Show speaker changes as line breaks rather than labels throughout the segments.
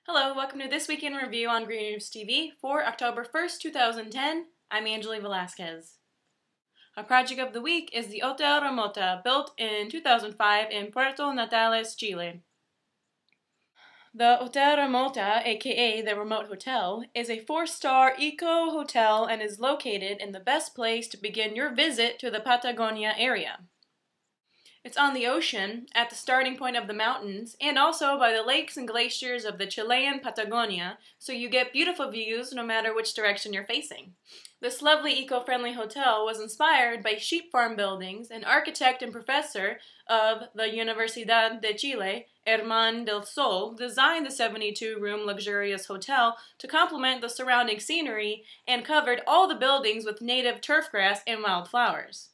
Hello, welcome to This Week in Review on Greenroofs TV for October 1st, 2010. I'm Angeli Velasquez. Our project of the week is the Hotel Remota, built in 2005 in Puerto Natales, Chile. The Hotel Remota, aka the Remote Hotel, is a 4-star eco hotel and is located in the best place to begin your visit to the Patagonia area. It's on the ocean, at the starting point of the mountains, and also by the lakes and glaciers of the Chilean Patagonia, so you get beautiful views no matter which direction you're facing. This lovely eco-friendly hotel was inspired by sheep farm buildings. An architect and professor of the Universidad de Chile, Herman del Sol, designed the 72-room luxurious hotel to complement the surrounding scenery and covered all the buildings with native turf grass and wildflowers.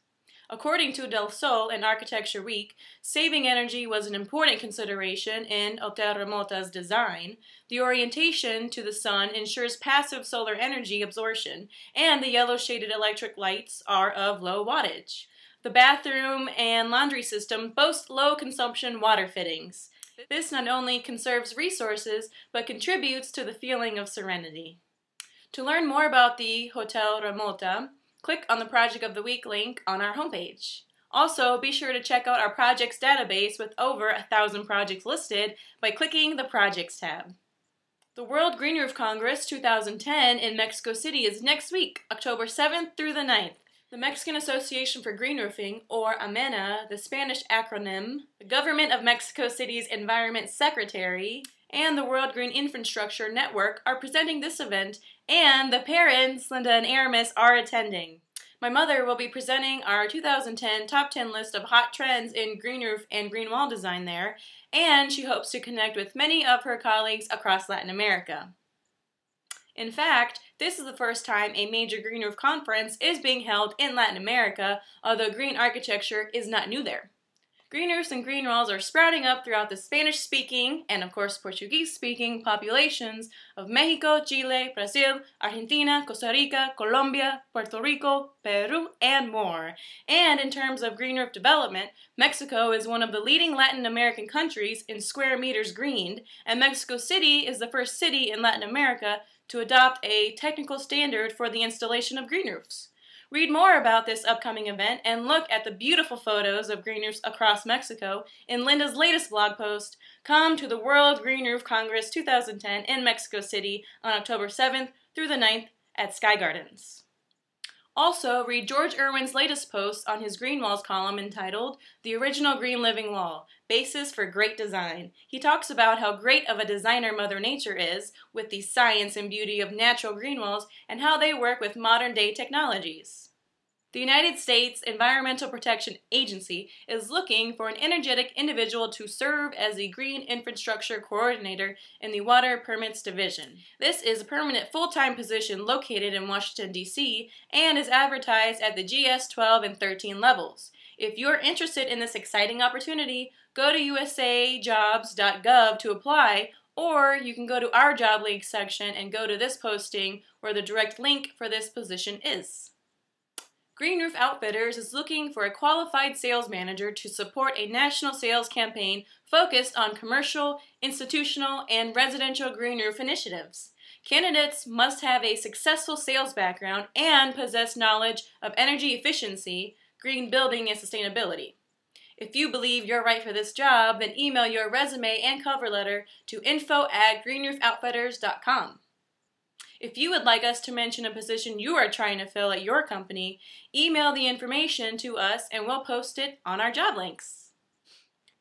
According to Del Sol and Architecture Week, saving energy was an important consideration in Hotel Remota's design. The orientation to the sun ensures passive solar energy absorption, and the yellow shaded electric lights are of low wattage. The bathroom and laundry system boast low consumption water fittings. This not only conserves resources, but contributes to the feeling of serenity. To learn more about the Hotel Remota, click on the Project of the Week link on our homepage. Also, be sure to check out our projects database with over 1,000 projects listed by clicking the Projects tab. The World Green Roof Congress 2010 in Mexico City is next week, October 7th through the 9th. The Mexican Association for Green Roofing, or AMENA, the Spanish acronym, the Government of Mexico City's Environment Secretary, and the World Green Infrastructure Network are presenting this event, and the parents, Linda and Aramis, are attending. My mother will be presenting our 2010 Top 10 list of hot trends in green roof and green wall design there, and she hopes to connect with many of her colleagues across Latin America. In fact, this is the first time a major green roof conference is being held in Latin America, although green architecture is not new there. Green roofs and green walls are sprouting up throughout the Spanish-speaking and, of course, Portuguese-speaking populations of Mexico, Chile, Brazil, Argentina, Costa Rica, Colombia, Puerto Rico, Peru, and more. And in terms of green roof development, Mexico is one of the leading Latin American countries in square meters greened, and Mexico City is the first city in Latin America to adopt a technical standard for the installation of green roofs. Read more about this upcoming event and look at the beautiful photos of green roofs across Mexico in Linda's latest blog post, Come to the World Green Roof Congress 2010 in Mexico City on October 7th through the 9th at Sky Gardens. Also, read George Irwin's latest post on his Green Walls column entitled The Original Green Living Wall, Basis for Great Design. He talks about how great of a designer Mother Nature is with the science and beauty of natural green walls and how they work with modern-day technologies. The United States Environmental Protection Agency is looking for an energetic individual to serve as the Green Infrastructure Coordinator in the Water Permits Division. This is a permanent full-time position located in Washington, D.C. and is advertised at the GS 12 and 13 levels. If you're interested in this exciting opportunity, go to usajobs.gov to apply, or you can go to our job link section and go to this posting where the direct link for this position is. Green Roof Outfitters is looking for a qualified sales manager to support a national sales campaign focused on commercial, institutional, and residential green roof initiatives. Candidates must have a successful sales background and possess knowledge of energy efficiency, green building, and sustainability. If you believe you're right for this job, then email your resume and cover letter to info@greenroofoutfitters.com. If you would like us to mention a position you are trying to fill at your company, email the information to us and we'll post it on our job links.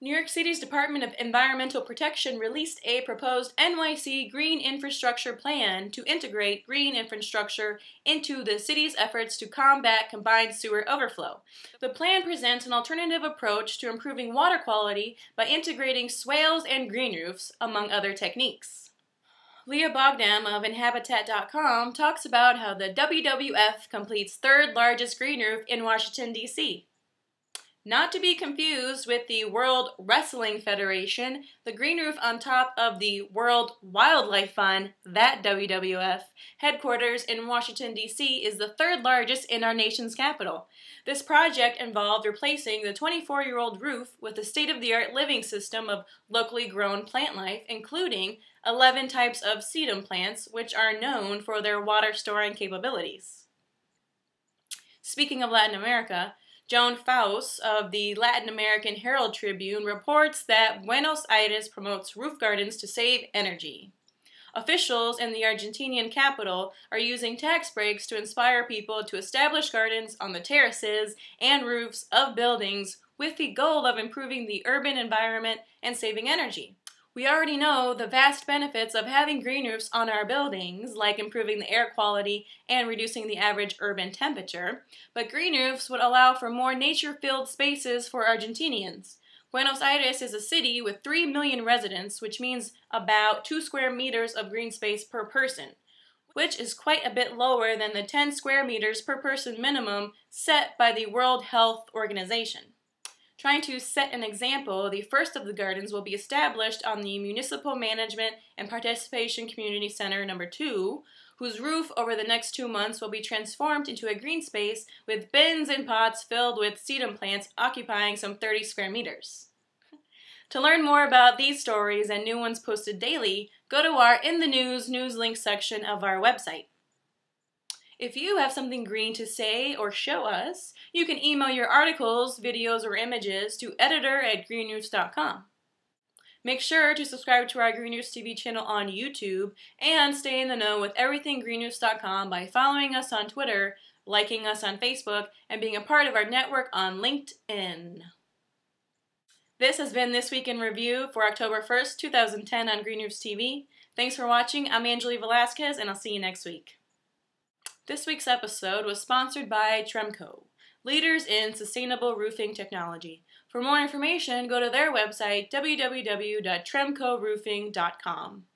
New York City's Department of Environmental Protection released a proposed NYC Green Infrastructure Plan to integrate green infrastructure into the city's efforts to combat combined sewer overflow. The plan presents an alternative approach to improving water quality by integrating swales and green roofs, among other techniques. Leah Bogdam of Inhabitat.com talks about how the WWF completes third largest green roof in Washington, D.C. Not to be confused with the World Wrestling Federation, the green roof on top of the World Wildlife Fund, that WWF, headquarters in Washington, D.C. is the third largest in our nation's capital. This project involved replacing the 24-year-old roof with a state-of-the-art living system of locally grown plant life, including 11 types of sedum plants, which are known for their water storing capabilities. Speaking of Latin America, Joan Faust of the Latin American Herald Tribune reports that Buenos Aires promotes roof gardens to save energy. Officials in the Argentinian capital are using tax breaks to inspire people to establish gardens on the terraces and roofs of buildings with the goal of improving the urban environment and saving energy. We already know the vast benefits of having green roofs on our buildings, like improving the air quality and reducing the average urban temperature, but green roofs would allow for more nature-filled spaces for Argentinians. Buenos Aires is a city with 3 million residents, which means about 2 square meters of green space per person, which is quite a bit lower than the 10 square meters per person minimum set by the World Health Organization. Trying to set an example, the first of the gardens will be established on the Municipal Management and Participation Community Center No. 2, whose roof over the next 2 months will be transformed into a green space with bins and pots filled with sedum plants occupying some 30 square meters. To learn more about these stories and new ones posted daily, go to our In the News newslinks section of our website. If you have something green to say or show us, you can email your articles, videos, or images to editor@greenroofs.com. Make sure to subscribe to our Greenroofs TV channel on YouTube and stay in the know with everything greenroofs.com by following us on Twitter, liking us on Facebook, and being a part of our network on LinkedIn. This has been This Week in Review for October 1st, 2010 on Greenroofs TV. Thanks for watching. I'm Angela Velasquez, and I'll see you next week. This week's episode was sponsored by Tremco, leaders in sustainable roofing technology. For more information, go to their website, www.tremcoroofing.com.